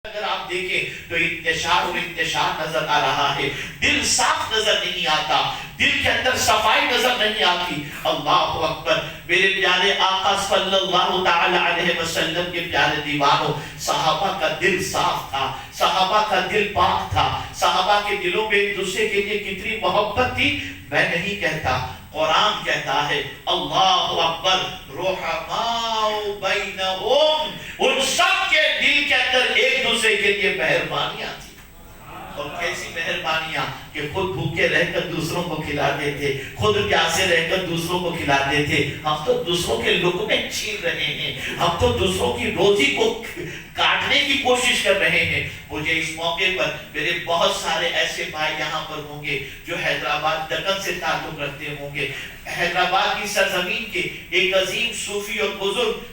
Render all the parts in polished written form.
اگر آپ دیکھیں تو انتشار اور انتشار نظر آ رہا ہے، دل صاف نظر نہیں آتا، دل کے اندر صفائی نظر نہیں آتی۔ اللہ اکبر، میرے پیارے آقا صلی اللہ تعالی علیہ وسلم کے پیارے دیوانوں، صحابہ کا دل صاف تھا، صحابہ کا دل پاک تھا، صحابہ کے دلوں میں ایک دوسرے کے لیے کتنی محبت تھی میں نہیں کہتا، قرآن کہتا ہے اللہ اکبر، رحماء بینہم، ان سب کے دل کے اندر ایک دوسرے کے لیے مہربانیاں تھی۔ اور کیسی مہربانیاں کہ خود بھوکے رہ کر دوسروں کو کھلاتے تھے، خود پیاسے رہ کر دوسروں کو کھلاتے تھے۔ ہم تو دوسروں کے لقمے چھین رہے ہیں، ہم تو دوسروں کی روزی کو کاٹنے کی کوشش کر رہے ہیں۔ مجھے اس موقع پر میرے بہت سارے ایسے بھائی یہاں پر ہوں گے جو حیدرآباد دکن سے تعلق رکھتے ہوں گے۔ حیدرآباد کی سرزمین کے ایک عظیم صوفی اور بزرگ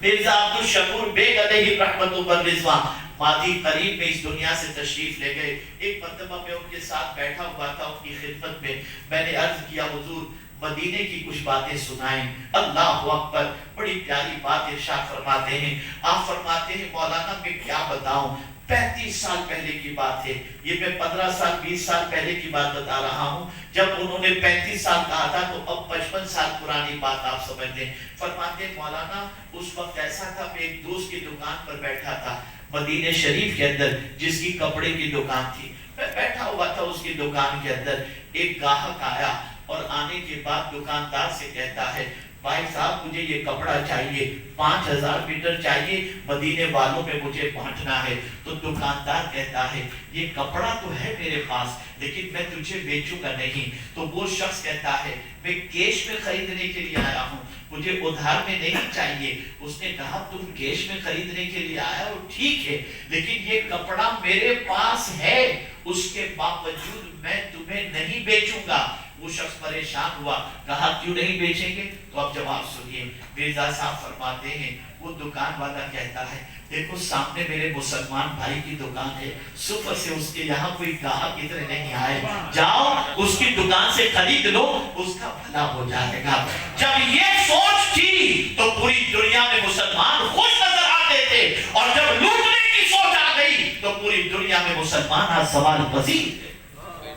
مرزا عبدالشکور بیگ علیہ رحمت و رضوان ماضی قریب میں اس دنیا سے تشریف لے گئے۔ ایک مرتبہ میں ان کے ساتھ بیٹھا ہوا تھا ان کی خدمت میں نے عرض کیا حضور مدینے کی کچھ باتیں سنائیں۔ اللہ اکبر، بڑی پیاری بات ارشاد فرماتے ہیں۔ آپ فرماتے ہیں مولانا میں کیا بتاؤں، 35 سال پہلے کی بات ہے، یہ میں 15 سال 20 سال پہلے کی بات بتا رہا ہوں۔ جب انہوں نے 35 سال کہا تھا تو اب 55 سال پرانی بات آپ سمجھ لیں۔ فرماتے ہیں مولانا اس وقت ایسا تھا میں ایک دوست کی دکان پر بیٹھا تھا مدینہ شریف کے اندر، جس کی کپڑے کی دکان تھی، میں بیٹھا ہوا تھا اس کی دکان کے اندر۔ ایک گاہک آیا اور آنے کے بعد دکاندار سے کہتا ہے بھائی صاحب مجھے یہ کپڑا چاہیے، 5000 میٹر چاہیے، مدینے والوں میں مجھے بانٹنا ہے۔ تو دکاندار کہتا ہے یہ کپڑا تو ہے میرے پاس لیکن میں تجھے بیچوں گا نہیں۔ تو وہ شخص کہتا ہے میں کیش میں خریدنے کے لیے آیا ہوں، مجھے ادھار میں نہیں چاہیے۔ اس نے کہا تم کیش میں خریدنے کے لیے آیا ہو ٹھیک ہے، لیکن یہ کپڑا میرے پاس ہے، اس کے باوجود میں تمہیں نہیں بیچوں گا۔ وہ شخص پریشان ہوا، کہا کیوں نہیں بیچیں گے؟ تو اب جواب سنیے، مرزا صاحب فرماتے ہیں وہ دکان والا کہتا ہے دیکھو سامنے میرے مسلمان بھائی کی دکان ہے، صبح سے اس کے یہاں کوئی گاہک ادھر نہیں آئے، جاؤ اس کی دکان سے خرید لو، اس کا بھلا ہو جائے گا۔ جب یہ سوچ تھی تو پوری دنیا میں مسلمان خوش نظر آتے تھے، اور جب لوٹنے کی سوچ آ گئی تو پوری دنیا میں مسلمان آج سوال پذیر تھے۔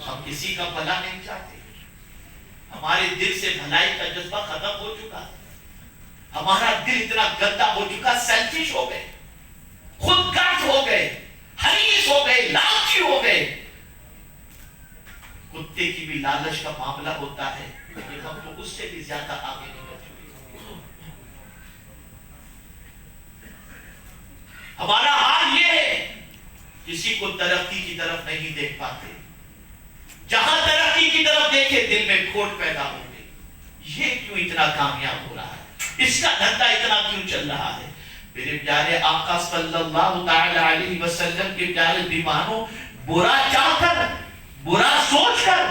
ہم کسی کا بھلا نہیں چاہتے، ہمارے دل سے بھلائی کا جذبہ ختم ہو چکا، ہمارا دل اتنا گندا ہو چکا، سیلفش ہو گئے، خود غرض ہو گئے، حریص ہو گئے، لالچی ہو گئے۔ کتے کی بھی لالچ کا معاملہ ہوتا ہے لیکن ہم تو اس سے بھی زیادہ آگے نکل چکے۔ ہمارا حال یہ ہے کسی کو ترقی کی طرف نہیں دیکھ پاتے، جہاں ترقی کی طرف دیکھے دل میں کھوٹ پیدا ہو گئی، یہ کیوں اتنا کامیاب ہو رہا ہے، اس کا دھندا اتنا کیوں چل رہا ہے۔ میرے پیارے آقا صلی اللہ تعالی علیہ وسلم کے پیارے دیوانوں، برا چاہ کر، برا سوچ کر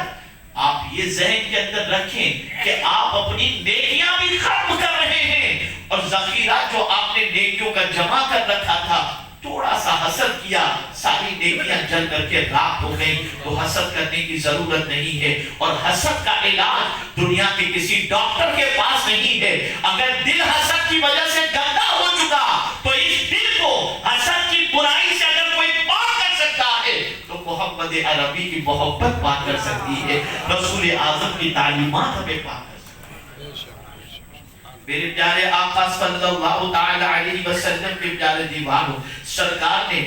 آپ یہ ذہن کے اندر رکھیں کہ آپ اپنی نیکیاں بھی ختم کر رہے ہیں، اور ذخیرہ جو آپ نے نیکیوں کا جمع کر رکھا تھا تھوڑا سا حسد کیا، ساری نیکیاں جل کر کے راکھ ہو گئی۔ تو حسد کرنے کی ضرورت نہیں ہے، اور حسد کا علاج دنیا کے کسی ڈاکٹر کے پاس نہیں ہے۔ اگر دل حسد کی وجہ سے گندا ہو چکا تو اس دل کو حسد کی برائی سے اگر کوئی پاک کر سکتا ہے تو محمد عربی کی محبت پاک کر سکتی ہے، رسول اعظم کی تعلیمات ہمیں پاک کر سکتی ہے۔ میرے پیارے آقا صلی اللہ تعالی علیہ وسلم کے پیارے دیوانوں، سرکار نے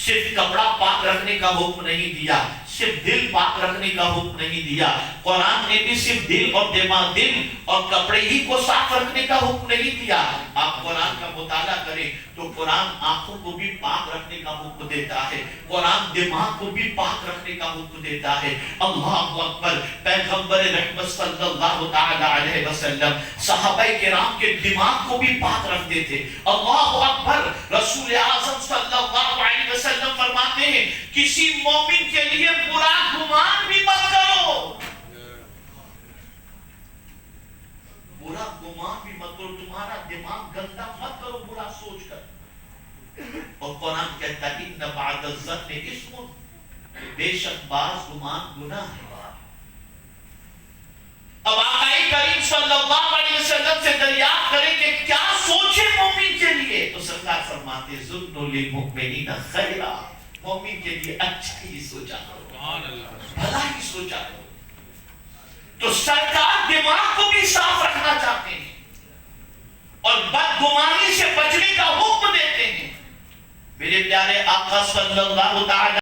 صرف کپڑا پاک رکھنے کا حکم نہیں دیا، صرف دل پاک رکھنے کا حکم نہیں دیا، قرآن نے بھی صرف دل اور دماغ، دل اور کپڑے ہی کو صاف رکھنے کا حکم نہیں دیا۔ آپ قرآن کا مطالعہ کریں تو قرآن آنکھوں کو بھی پاک رکھنے کا حکم دیتا ہے، قرآن دماغ کو بھی پاک رکھنے کا حکم دیتا ہے۔ اللہ اکبر، پیغمبر رحمت صلی اللہ تعالی علیہ وسلم صحابہ کرام کے دماغ کو بھی پاک رکھتے تھے۔ اللہ اکبر، رسول اعظم صلی اللہ علیہ وسلم فرماتے ہیں کسی مومن کے لیے برا گمان بھی مت کرو، برا گمان بھی مت کرو، تمہارا دماغ گندا مت کرو برا سوچ کر۔ اور قرآن کہتا ہے ان بعد الظن اسم، بے شک بعض گمان گناہ ہے۔ اب آقا کریم صلی اللہ علیہ وسلم سے دریافت کریں کہ کیا سوچے مومن کے لیے، تو سرکار فرماتے ہیں ظُنُّ لِلْمُؤْمِنِينَ خَيْرًا، مومن کے لیے اچھا ہی سوچا کرو، بھلا ہی سوچا کرو۔ تو سرکار دماغ کو بھی صاف رکھنا چاہتے ہیں اور بدگمانی سے بچنے کا حکم دیتے ہیں۔ میرے پیارے آقا صلی اللہ تعالی